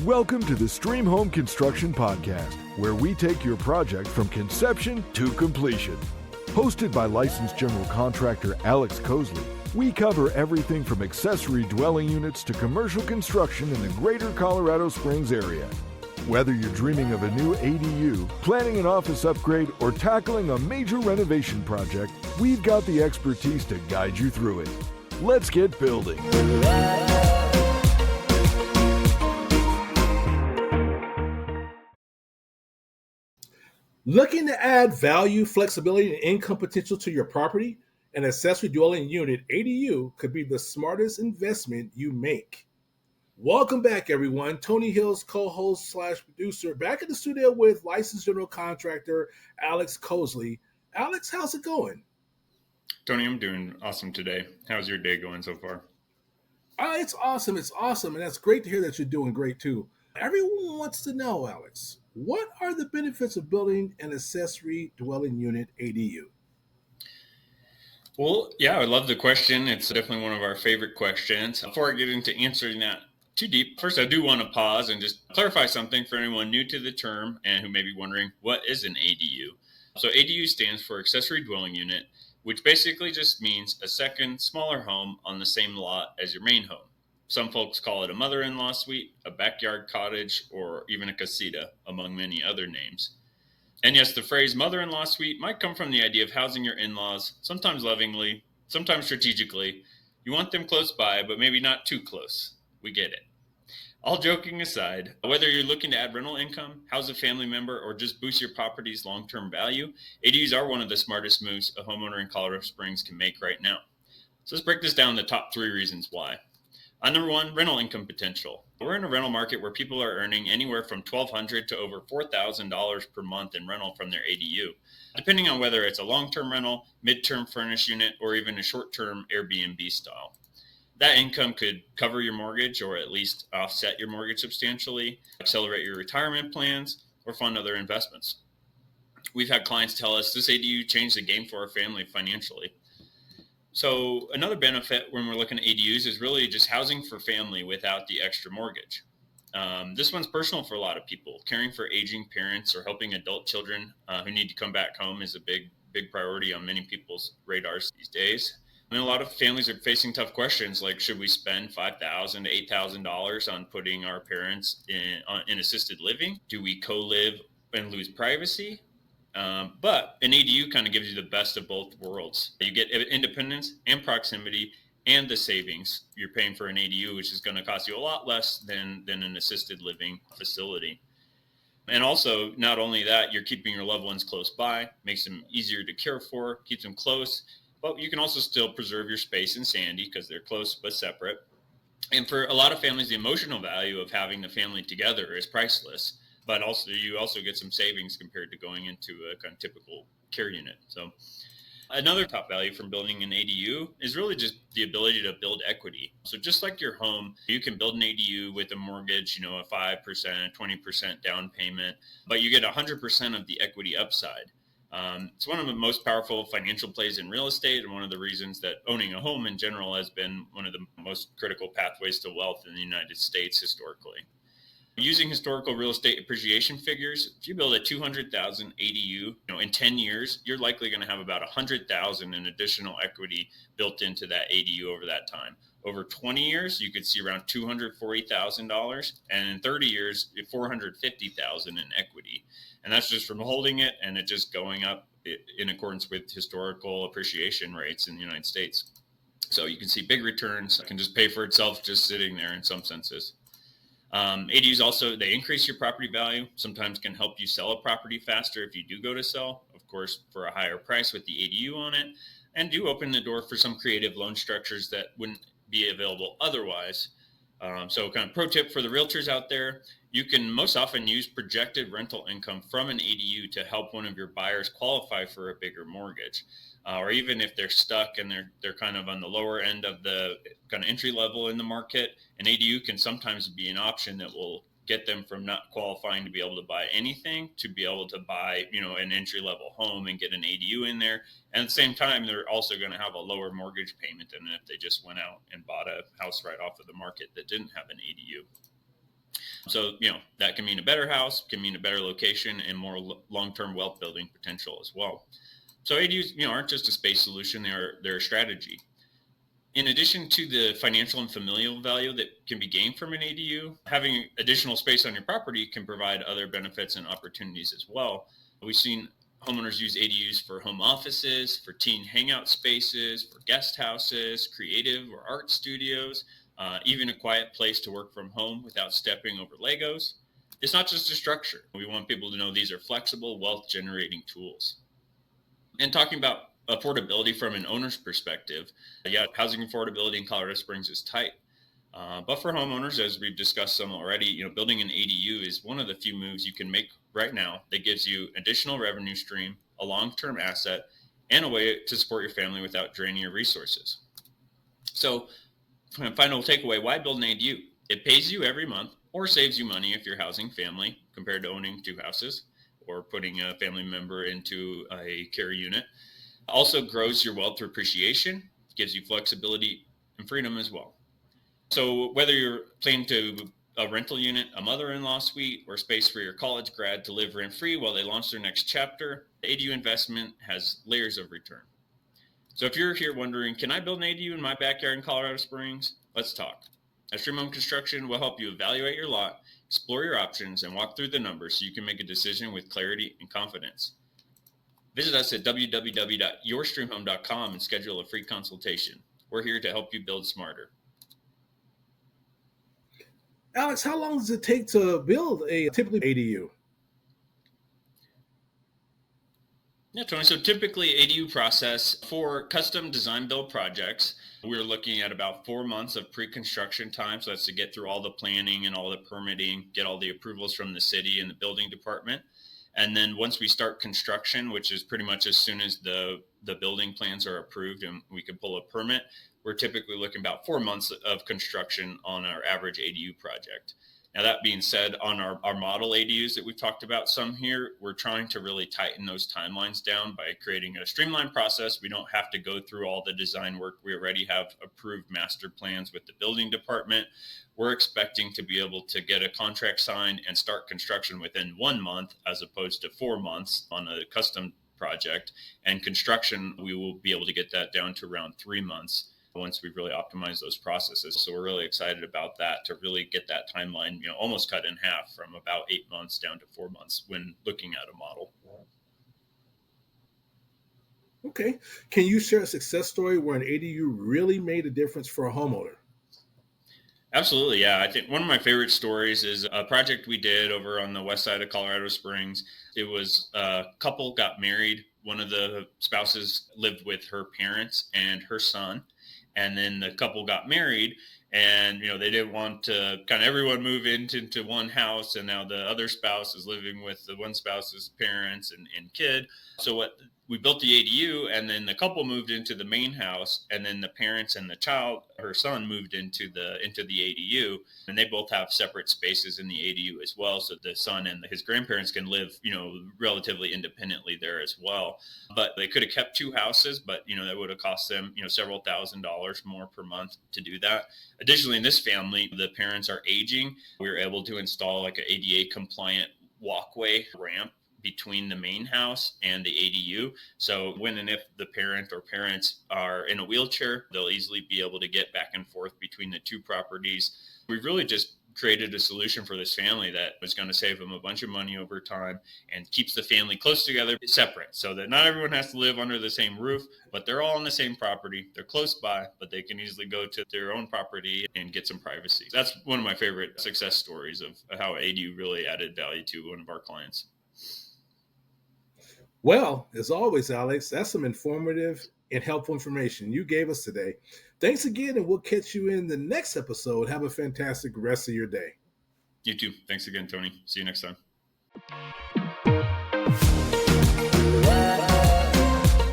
Welcome to the Stream Home Construction Podcast, where we take your project from conception to completion. Hosted by licensed general contractor Alex Cosley, we cover everything from accessory dwelling units to commercial construction in the greater Colorado Springs area. Whether you're dreaming of a new ADU, planning an office upgrade, or tackling a major renovation project, we've got the expertise to guide you through it. Let's get building. Looking to add value, flexibility, and income potential to your property? An accessory dwelling unit, ADU, could be the smartest investment you make. Welcome back, everyone. Tony Hill's co-host / producer, back in the studio with licensed general contractor Alex Cosley. Alex, how's it going? Tony, I'm doing awesome today. How's your day going so far? It's awesome. It's awesome. And that's great to hear that you're doing great, too. Everyone wants to know, Alex, what are the benefits of building an accessory dwelling unit ADU? Well, yeah, I love the question. It's definitely one of our favorite questions. Before I get into answering that too deep, first I do want to pause and just clarify something for anyone new to the term and who may be wondering, what is an ADU? So ADU stands for Accessory Dwelling Unit, which basically just means a second, smaller home on the same lot as your main home. Some folks call it a mother-in-law suite, a backyard cottage, or even a casita, among many other names. And yes, the phrase mother-in-law suite might come from the idea of housing your in-laws, sometimes lovingly, sometimes strategically. You want them close by, but maybe not too close. We get it. All joking aside, whether you're looking to add rental income, house a family member, or just boost your property's long-term value, ADUs are one of the smartest moves a homeowner in Colorado Springs can make right now. So let's break this down to the top 3 reasons why. Number 1, rental income potential. We're in a rental market where people are earning anywhere from $1,200 to over $4,000 per month in rental from their ADU, depending on whether it's a long-term rental, mid-term furnished unit, or even a short-term Airbnb-style. That income could cover your mortgage or at least offset your mortgage substantially, accelerate your retirement plans, or fund other investments. We've had clients tell us this ADU changed the game for our family financially. So another benefit when we're looking at ADUs is really just housing for family without the extra mortgage. This one's personal for a lot of people. Caring for aging parents or helping adult children who need to come back home is a big priority on many people's radars these days. And a lot of families are facing tough questions like, should we spend $5,000 to $8,000 on putting our parents in assisted living? Do we co-live and lose privacy? But an ADU kind of gives you the best of both worlds. You get independence and proximity and the savings you're paying for an ADU, which is going to cost you a lot less than an assisted living facility. And also, not only that, you're keeping your loved ones close by, makes them easier to care for, keeps them close, but you can also still preserve your space and sanity because they're close but separate. And for a lot of families, the emotional value of having the family together is priceless. But also, you also get some savings compared to going into a kind of typical care unit. So another top value from building an ADU is really just the ability to build equity. So just like your home, you can build an ADU with a mortgage, a 5%, 20% down payment, but you get 100% of the equity upside. It's one of the most powerful financial plays in real estate and one of the reasons that owning a home in general has been one of the most critical pathways to wealth in the United States historically. Using historical real estate appreciation figures, if you build a 200,000 ADU, in 10 years, you're likely going to have about 100,000 in additional equity built into that ADU over that time. Over 20 years, you could see around $240,000, and in 30 years, $450,000 in equity. And that's just from holding it and it just going up in accordance with historical appreciation rates in the United States. So you can see big returns. It can just pay for itself just sitting there in some senses. ADUs also, they increase your property value, sometimes can help you sell a property faster if you do go to sell, of course, for a higher price with the ADU on it, and do open the door for some creative loan structures that wouldn't be available otherwise. So kind of pro tip for the realtors out there, you can most often use projected rental income from an ADU to help one of your buyers qualify for a bigger mortgage. Or even if they're stuck and they're kind of on the lower end of the kind of entry level in the market, an ADU can sometimes be an option that will get them from not qualifying to be able to buy anything to be able to buy, an entry level home and get an ADU in there. And at the same time, they're also going to have a lower mortgage payment than if they just went out and bought a house right off of the market that didn't have an ADU. So, that can mean a better house, can mean a better location, and more long-term wealth building potential as well. So ADUs, aren't just a space solution, they're a strategy. In addition to the financial and familial value that can be gained from an ADU, having additional space on your property can provide other benefits and opportunities as well. We've seen homeowners use ADUs for home offices, for teen hangout spaces, for guest houses, creative or art studios, even a quiet place to work from home without stepping over Legos. It's not just a structure. We want people to know these are flexible, wealth-generating tools. And talking about affordability from an owner's perspective, housing affordability in Colorado Springs is tight. But for homeowners, as we've discussed some already, building an ADU is one of the few moves you can make right now that gives you additional revenue stream, a long-term asset, and a way to support your family without draining your resources. So, final takeaway, why build an ADU? It pays you every month or saves you money if you're housing family compared to owning two houses or putting a family member into a care unit. Also grows your wealth through appreciation, gives you flexibility and freedom as well. So whether you're planning to a rental unit, a mother-in-law suite, or space for your college grad to live rent-free while they launch their next chapter, the ADU investment has layers of return. So if you're here wondering, can I build an ADU in my backyard in Colorado Springs? Let's talk. At Stream Home Construction, we'll help you evaluate your lot, explore your options, and walk through the numbers so you can make a decision with clarity and confidence. Visit us at www.yourstreamhome.com and schedule a free consultation. We're here to help you build smarter. Alex, how long does it take to build a typically ADU? Yeah, Tony. So typically ADU process for custom design build projects, we're looking at about 4 months of pre-construction time. So that's to get through all the planning and all the permitting, get all the approvals from the city and the building department. And then once we start construction, which is pretty much as soon as the building plans are approved and we can pull a permit, we're typically looking about 4 months of construction on our average ADU project. Now, that being said, on our model ADUs that we've talked about some here, we're trying to really tighten those timelines down by creating a streamlined process. We don't have to go through all the design work. We already have approved master plans with the building department. We're expecting to be able to get a contract signed and start construction within 1 month as opposed to 4 months on a custom project. And construction, we will be able to get that down to around 3 months once we've really optimized those processes. So we're really excited about that to really get that timeline, almost cut in half from about 8 months down to 4 months when looking at a model. Okay. Can you share a success story where an ADU really made a difference for a homeowner? Absolutely. Yeah. I think one of my favorite stories is a project we did over on the west side of Colorado Springs. It was a couple got married. One of the spouses lived with her parents and her son. And then the couple got married and, they didn't want to kind of everyone move into one house. And now the other spouse is living with the one spouse's parents and kid. So we built the ADU and then the couple moved into the main house and then the parents and the child, her son, moved into the ADU, and they both have separate spaces in the ADU as well. So the son and his grandparents can live, relatively independently there as well. But they could have kept two houses, but, that would have cost them, several $1,000s more per month to do that. Additionally, in this family, the parents are aging. We were able to install like an ADA compliant walkway ramp between the main house and the ADU. So when and if the parent or parents are in a wheelchair, they'll easily be able to get back and forth between the two properties. We've really just created a solution for this family that was going to save them a bunch of money over time and keeps the family close together, separate, so that not everyone has to live under the same roof, but they're all on the same property. They're close by, but they can easily go to their own property and get some privacy. That's one of my favorite success stories of how ADU really added value to one of our clients. Well, as always, Alex, that's some informative and helpful information you gave us today. Thanks again, and we'll catch you in the next episode. Have a fantastic rest of your day. You too. Thanks again, Tony. See you next time.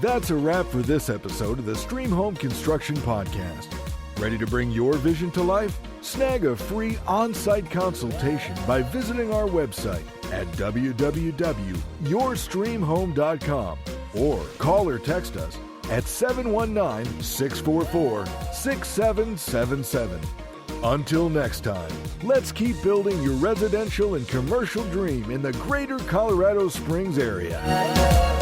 That's a wrap for this episode of the Stream Home Construction Podcast. Ready to bring your vision to life? Snag a free on-site consultation by visiting our website at www.yourstreamhome.com or call or text us at 719-644-6777. Until next time, let's keep building your residential and commercial dream in the greater Colorado Springs area.